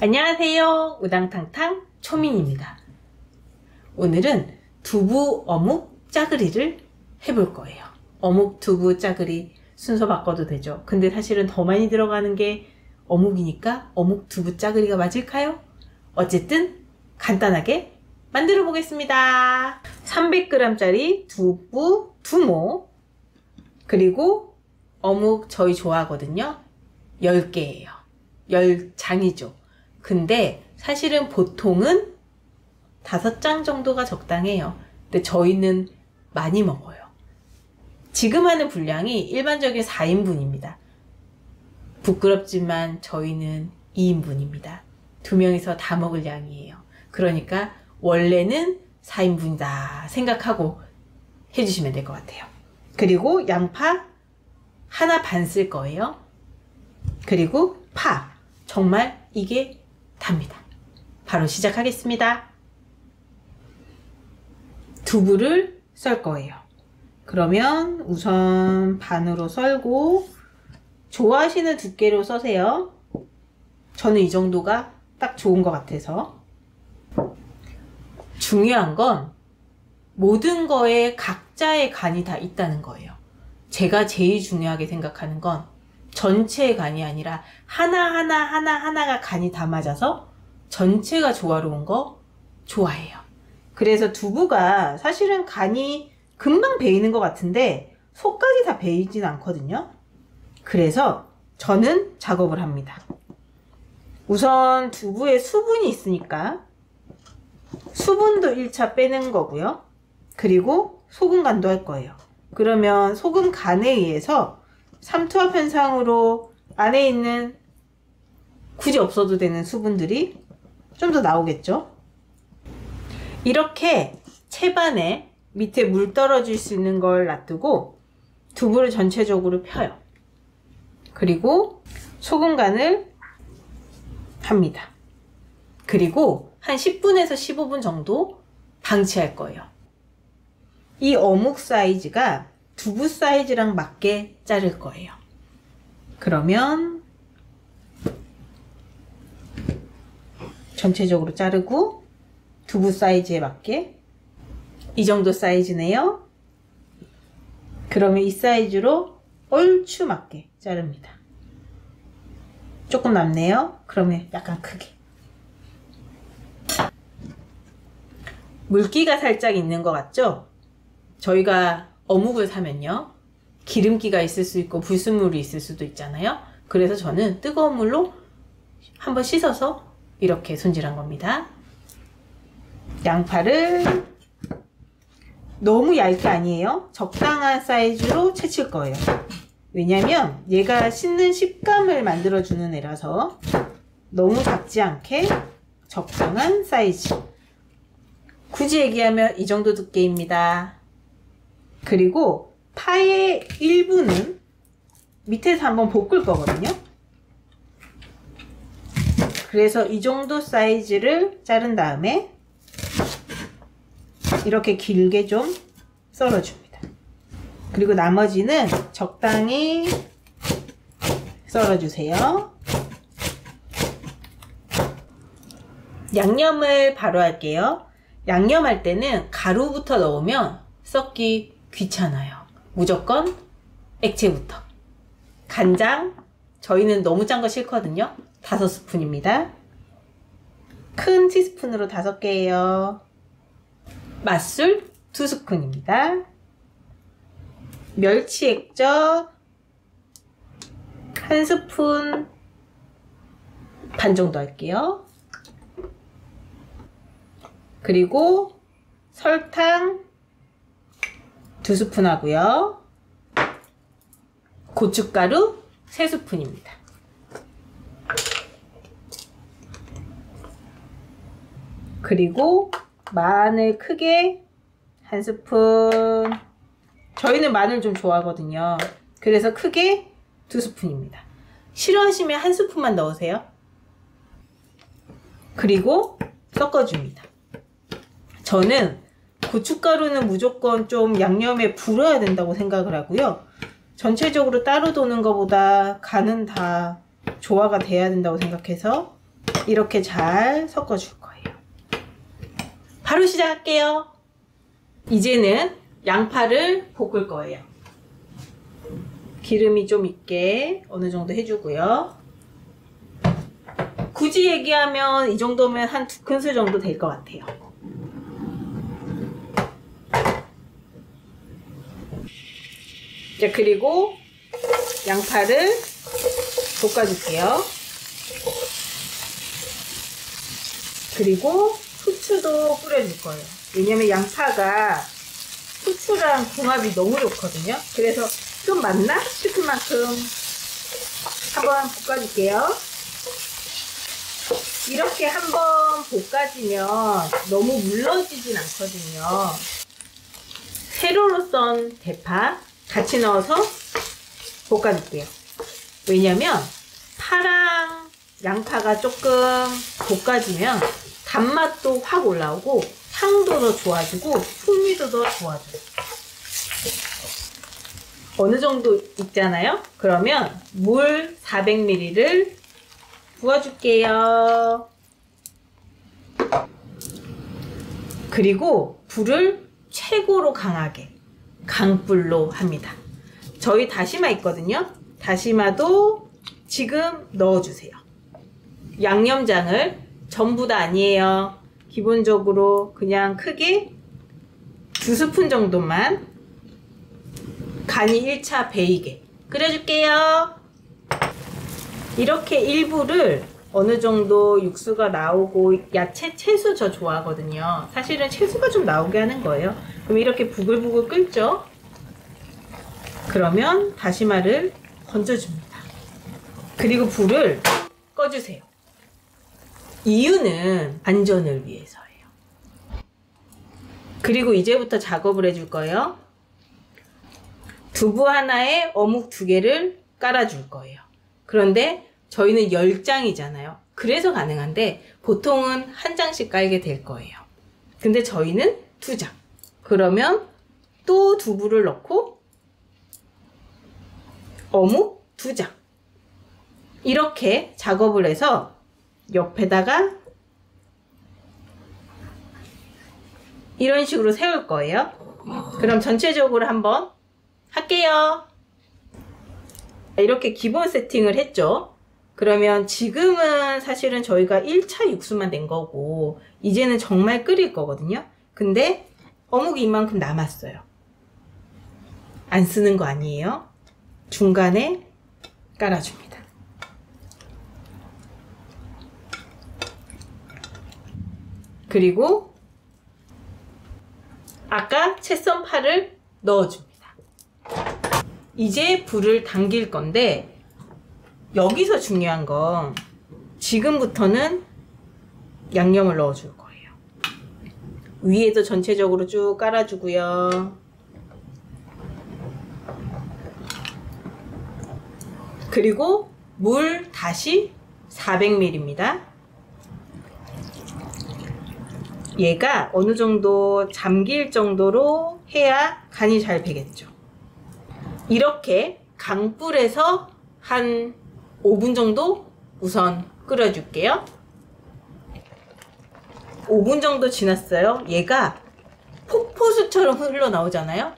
안녕하세요. 우당탕탕 초민입니다. 오늘은 두부 어묵 짜글이를 해볼 거예요. 어묵 두부 짜글이 순서 바꿔도 되죠. 근데 사실은 더 많이 들어가는 게 어묵이니까 어묵 두부 짜글이가 맞을까요? 어쨌든 간단하게 만들어 보겠습니다. 300g 짜리 두부 2모, 그리고 어묵 저희 좋아하거든요. 10개예요. 10장이죠. 근데 사실은 보통은 5장 정도가 적당해요. 근데 저희는 많이 먹어요. 지금 하는 분량이 일반적인 4인분입니다. 부끄럽지만 저희는 2인분입니다. 2명이서 다 먹을 양이에요. 그러니까 원래는 4인분이다 생각하고 해주시면 될 것 같아요. 그리고 양파 하나 반 쓸 거예요. 그리고 파. 정말 이게 답니다. 바로 시작하겠습니다. 두부를 썰 거예요. 그러면 우선 반으로 썰고, 좋아하시는 두께로 써세요. 저는 이 정도가 딱 좋은 것 같아서. 중요한 건 모든 거에 각자의 간이 다 있다는 거예요. 제가 제일 중요하게 생각하는 건 전체의 간이 아니라 하나가 간이 다 맞아서 전체가 조화로운 거 좋아해요. 그래서 두부가 사실은 간이 금방 배이는 것 같은데 속까지 다 배이진 않거든요. 그래서 저는 작업을 합니다. 우선 두부에 수분이 있으니까 수분도 1차 빼는 거고요. 그리고 소금 간도 할 거예요. 그러면 소금 간에 의해서 삼투압 현상으로 안에 있는 굳이 없어도 되는 수분들이 좀 더 나오겠죠. 이렇게 채반에 밑에 물 떨어질 수 있는 걸 놔두고 두부를 전체적으로 펴요. 그리고 소금 간을 합니다. 그리고 한 10분에서 15분 정도 방치할 거예요. 이 어묵 사이즈가 두부 사이즈랑 맞게 자를 거예요. 그러면 전체적으로 자르고 두부 사이즈에 맞게 이 정도 사이즈네요. 그러면 이 사이즈로 얼추 맞게 자릅니다. 조금 남네요. 그러면 약간 크게. 물기가 살짝 있는 것 같죠? 저희가 어묵을 사면요, 기름기가 있을 수 있고 불순물이 있을 수도 있잖아요. 그래서 저는 뜨거운 물로 한번 씻어서 이렇게 손질한 겁니다. 양파를 너무 얇게 아니에요. 적당한 사이즈로 채칠 거예요. 왜냐면 얘가 씹는 식감을 만들어주는 애라서 너무 작지 않게 적당한 사이즈. 굳이 얘기하면 이 정도 두께입니다. 그리고 파의 일부는 밑에서 한번 볶을 거거든요. 그래서 이 정도 사이즈를 자른 다음에 이렇게 길게 좀 썰어줍니다. 그리고 나머지는 적당히 썰어주세요. 양념을 바로 할게요. 양념할 때는 가루부터 넣으면 썩기 귀찮아요. 무조건 액체부터. 간장, 저희는 너무 짠 거 싫거든요. 5스푼입니다. 큰 티스푼으로 5개예요. 맛술 2스푼입니다. 멸치 액젓 1스푼 반 정도 할게요. 그리고 설탕 2스푼 하고요. 고춧가루 3스푼입니다. 그리고 마늘 크게 1스푼. 저희는 마늘 좀 좋아하거든요. 그래서 크게 2스푼입니다. 싫어하시면 1스푼만 넣으세요. 그리고 섞어줍니다. 저는 고춧가루는 무조건 좀 양념에 불어야 된다고 생각을 하고요. 전체적으로 따로 도는 것보다 간은 다 조화가 돼야 된다고 생각해서 이렇게 잘 섞어줄 거예요. 바로 시작할게요. 이제는 양파를 볶을 거예요. 기름이 좀 있게 어느 정도 해주고요. 굳이 얘기하면 이 정도면 한 2큰술 정도 될 것 같아요. 자, 그리고 양파를 볶아줄게요. 그리고 후추도 뿌려줄 거예요. 왜냐면 양파가 후추랑 궁합이 너무 좋거든요. 그래서 좀 맞나 싶은 만큼 한번 볶아줄게요. 이렇게 한번 볶아지면 너무 물러지진 않거든요. 세로로 썬 대파 같이 넣어서 볶아줄게요. 왜냐면 파랑 양파가 조금 볶아지면 단맛도 확 올라오고 향도 더 좋아지고 풍미도 더 좋아져요. 어느 정도 익잖아요? 그러면 물 400ml를 부어줄게요. 그리고 불을 최고로 강하게 강불로 합니다. 저희 다시마 있거든요. 다시마도 지금 넣어주세요. 양념장을 전부 다 아니에요. 기본적으로 그냥 크게 2스푼 정도만 간이 1차 배이게 끓여줄게요. 이렇게 일부를 어느 정도 육수가 나오고 야채, 채소 저 좋아하거든요. 사실은 채소가 좀 나오게 하는 거예요. 그럼 이렇게 부글부글 끓죠? 그러면 다시마를 건져줍니다. 그리고 불을 꺼주세요. 이유는 안전을 위해서예요. 그리고 이제부터 작업을 해줄 거예요. 두부 하나에 어묵 2개를 깔아줄 거예요. 그런데 저희는 10장이잖아요. 그래서 가능한데 보통은 1장씩 깔게 될 거예요. 근데 저희는 2장. 그러면 또 두부를 넣고 어묵 2장. 이렇게 작업을 해서 옆에다가 이런 식으로 세울 거예요. 그럼 전체적으로 한번 할게요. 이렇게 기본 세팅을 했죠. 그러면 지금은 사실은 저희가 1차 육수만 낸 거고 이제는 정말 끓일 거거든요. 근데 어묵이 이만큼 남았어요. 안 쓰는 거 아니에요. 중간에 깔아줍니다. 그리고 아까 채 썬 파를 넣어줍니다. 이제 불을 당길 건데 여기서 중요한 건 지금부터는 양념을 넣어줄 거예요. 위에도 전체적으로 쭉 깔아주고요. 그리고 물 다시 400ml입니다. 얘가 어느 정도 잠길 정도로 해야 간이 잘 배겠죠. 이렇게 강불에서 한 5분 정도 우선 끓여줄게요. 5분 정도 지났어요. 얘가 폭포수처럼 흘러나오잖아요.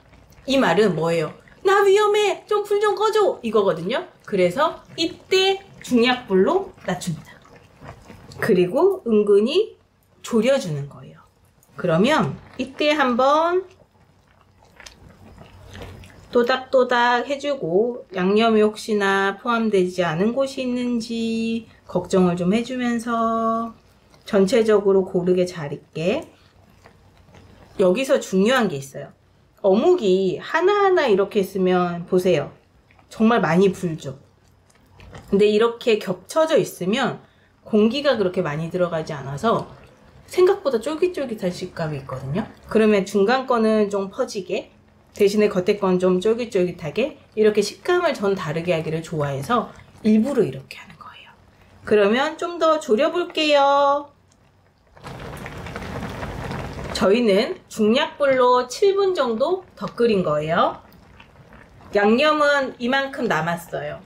이 말은 뭐예요? 나 위험해! 좀 불 좀 꺼줘! 이거거든요. 그래서 이때 중약불로 낮춥니다. 그리고 은근히 졸여주는 거예요. 그러면 이때 한번 또닥또닥 해주고 양념이 혹시나 포함되지 않은 곳이 있는지 걱정을 좀 해주면서 전체적으로 고르게 잘 익게. 여기서 중요한 게 있어요. 어묵이 하나하나 이렇게 있으면 보세요. 정말 많이 불죠. 근데 이렇게 겹쳐져 있으면 공기가 그렇게 많이 들어가지 않아서 생각보다 쫄깃쫄깃한 식감이 있거든요. 그러면 중간 거는 좀 퍼지게, 대신에 겉에 건 좀 쫄깃쫄깃하게, 이렇게 식감을 전 다르게 하기를 좋아해서 일부러 이렇게 하는 거예요. 그러면 좀 더 졸여볼게요. 저희는 중약불로 7분 정도 더 끓인 거예요. 양념은 이만큼 남았어요.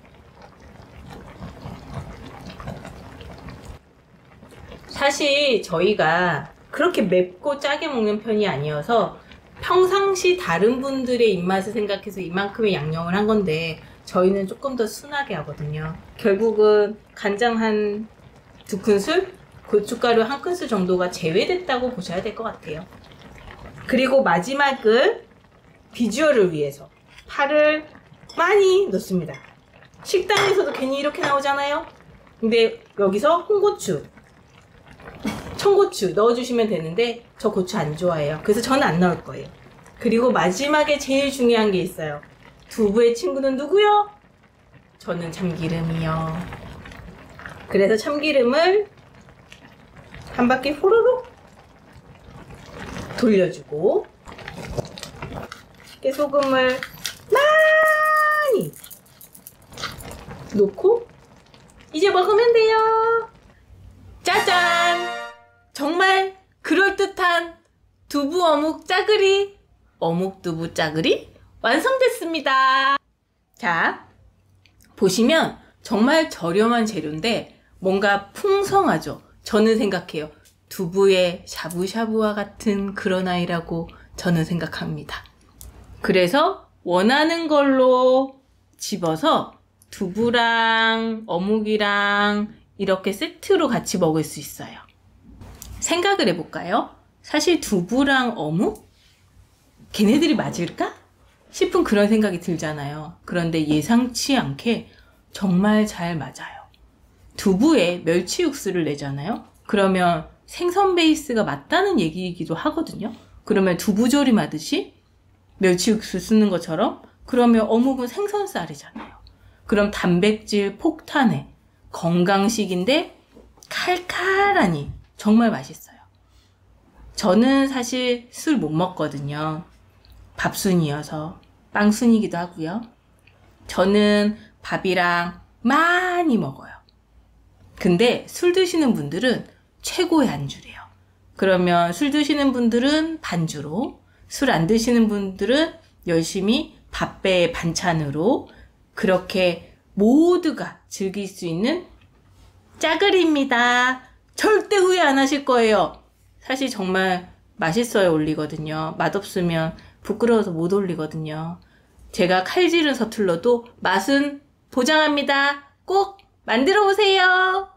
사실 저희가 그렇게 맵고 짜게 먹는 편이 아니어서 평상시 다른 분들의 입맛을 생각해서 이만큼의 양념을 한 건데 저희는 조금 더 순하게 하거든요. 결국은 간장 한 2큰술, 고춧가루 1큰술 정도가 제외됐다고 보셔야 될 것 같아요. 그리고 마지막은 비주얼을 위해서 파를 많이 넣습니다. 식당에서도 괜히 이렇게 나오잖아요. 근데 여기서 홍고추, 청고추 넣어주시면 되는데 저 고추 안 좋아해요. 그래서 저는 안 넣을 거예요. 그리고 마지막에 제일 중요한 게 있어요. 두부의 친구는 누구요? 저는 참기름이요. 그래서 참기름을 한 바퀴 호로록 돌려주고 깨소금을 많이 놓고 이제 먹으면 돼요. 짜잔! 정말 그럴듯한 두부 어묵 짜글이, 어묵 두부 짜글이 완성됐습니다. 자, 보시면 정말 저렴한 재료인데 뭔가 풍성하죠. 저는 생각해요. 두부의 샤브샤브와 같은 그런 아이라고 저는 생각합니다. 그래서 원하는 걸로 집어서 두부랑 어묵이랑 이렇게 세트로 같이 먹을 수 있어요. 생각을 해볼까요? 사실 두부랑 어묵? 걔네들이 맞을까? 싶은 그런 생각이 들잖아요. 그런데 예상치 않게 정말 잘 맞아요. 두부에 멸치 육수를 내잖아요. 그러면 생선 베이스가 맞다는 얘기이기도 하거든요. 그러면 두부조림 하듯이 멸치 육수 쓰는 것처럼 그러면 어묵은 생선살이잖아요. 그럼 단백질 폭탄에 건강식인데 칼칼하니 정말 맛있어요. 저는 사실 술 못 먹거든요. 밥순이어서 빵순이기도 하고요. 저는 밥이랑 많이 먹어요. 근데 술 드시는 분들은 최고의 안주래요. 그러면 술 드시는 분들은 반주로, 술 안 드시는 분들은 열심히 밥배의 반찬으로 그렇게 모두가 즐길 수 있는 짜글이입니다. 절대 후회 안 하실 거예요. 사실 정말 맛있어야 올리거든요. 맛없으면 부끄러워서 못 올리거든요. 제가 칼질은 서툴러도 맛은 보장합니다. 꼭 만들어 보세요.